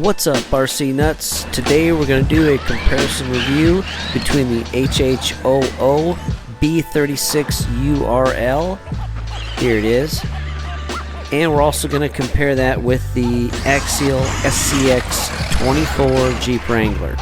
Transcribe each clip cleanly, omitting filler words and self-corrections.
What's up, RCNUTS? Today we're going to do a comparison review between the HHOO B36 Ural, here it is, and we're also going to compare that with the Axial SCX24 Jeep Wrangler.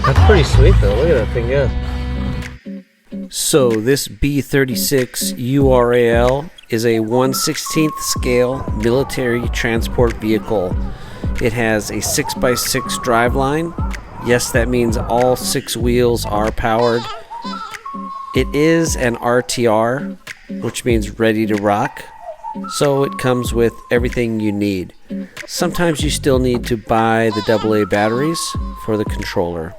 That's pretty sweet though, look at that thing go. So this B36 Ural is a 1/16 scale military transport vehicle. It has a 6x6 driveline. Yes, that means all 6 wheels are powered. It is an RTR, which means ready to rock. So it comes with everything you need. Sometimes you still need to buy the AA batteries for the controller.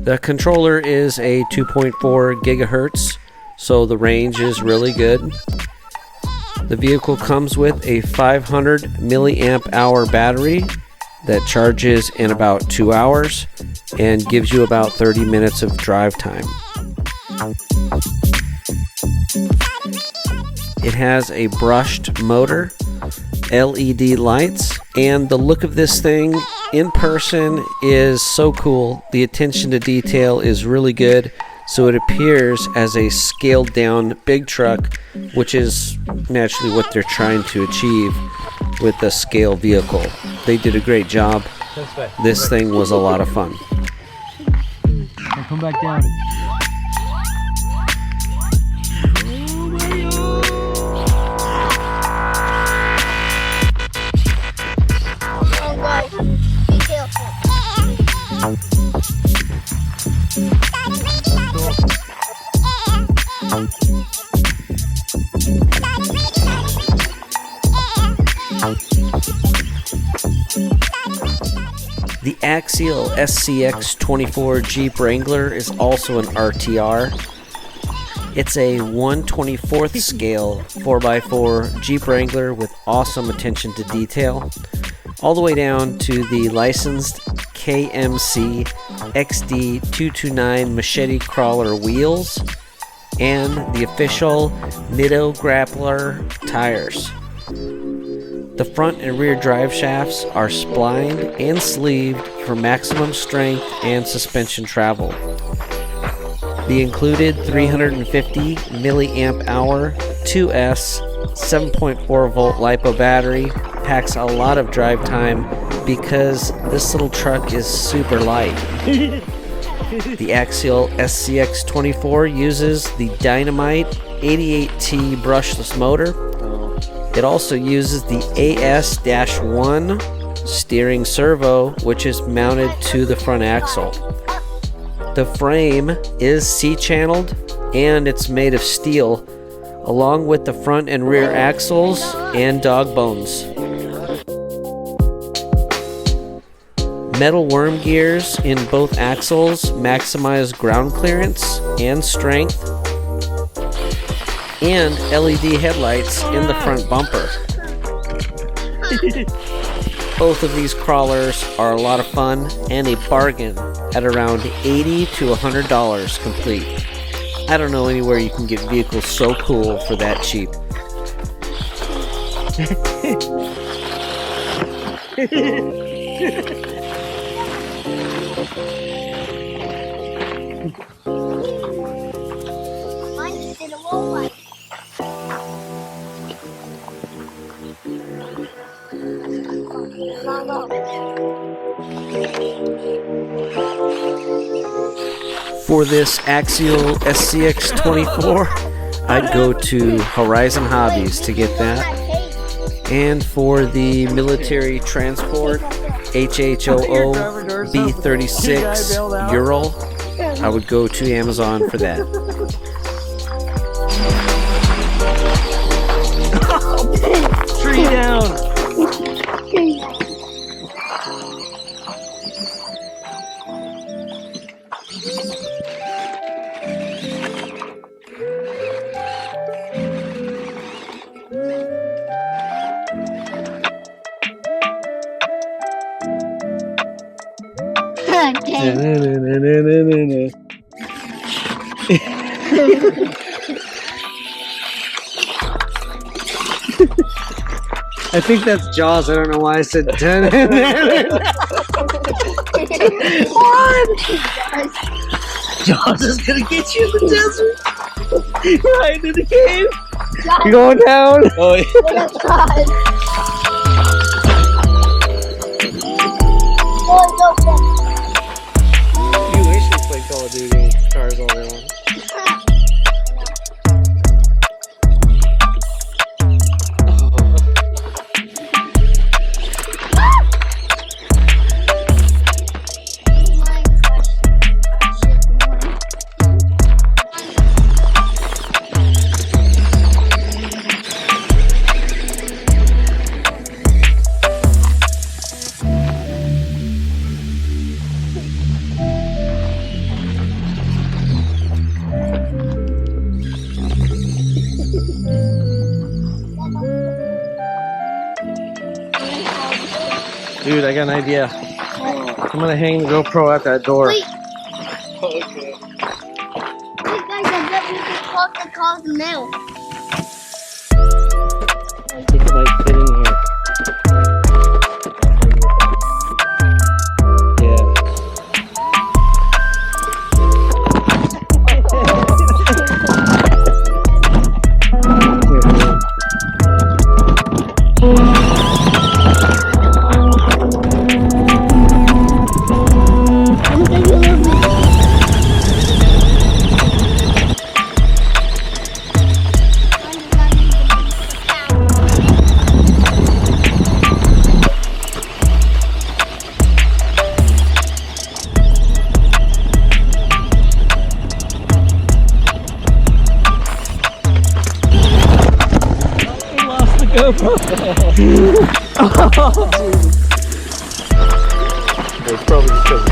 The controller is a 2.4 gigahertz, so the range is really good. The vehicle comes with a 500 milliamp hour battery that charges in about 2 hours and gives you about 30 minutes of drive time. It has a brushed motor, LED lights, and the look of this thing in person is so cool. The attention to detail is really good, so it appears as a scaled down big truck, which is naturally what they're trying to achieve with the scale vehicle. They did a great job. This thing was a lot of fun. Now come back down. The Axial SCX24 Jeep Wrangler is also an RTR. It's a 1/24 scale 4x4 Jeep Wrangler with awesome attention to detail, all the way down to the licensed KMC XD229 machete crawler wheels and the official LIPO grappler tires. The front and rear drive shafts are splined and sleeved for maximum strength and suspension travel. The included 350 milliamp hour 2S 7.4 volt LIPO battery packs a lot of drive time because this little truck is super light. The Axial SCX24 uses the Dynamite 88T brushless motor. It also uses the AS-1 steering servo, which is mounted to the front axle. The frame is C-channeled and it's made of steel, along with the front and rear axles and dog bones. Metal worm gears in both axles maximize ground clearance and strength, and LED headlights in the front bumper. Both of these crawlers are a lot of fun and a bargain at around $80 to $100 complete. I don't know anywhere you can get vehicles so cool for that cheap. For this Axial SCX24, I'd go to Horizon Hobbies to get that. And for the military transport, HHOO B36 Ural, I would go to Amazon for that. Tree down. I think that's Jaws. I don't know why I said Jaws is gonna get you in the desert. Right into the cave. You're going down. Oh, yeah. You wish you played Call of Duty cars all day long. Dude, I got an idea. I'm gonna hang the GoPro at that door. Wait. Okay. Wait, guys, I bet we can close the cars now. I think it might fit in here. GoPro. It's probably just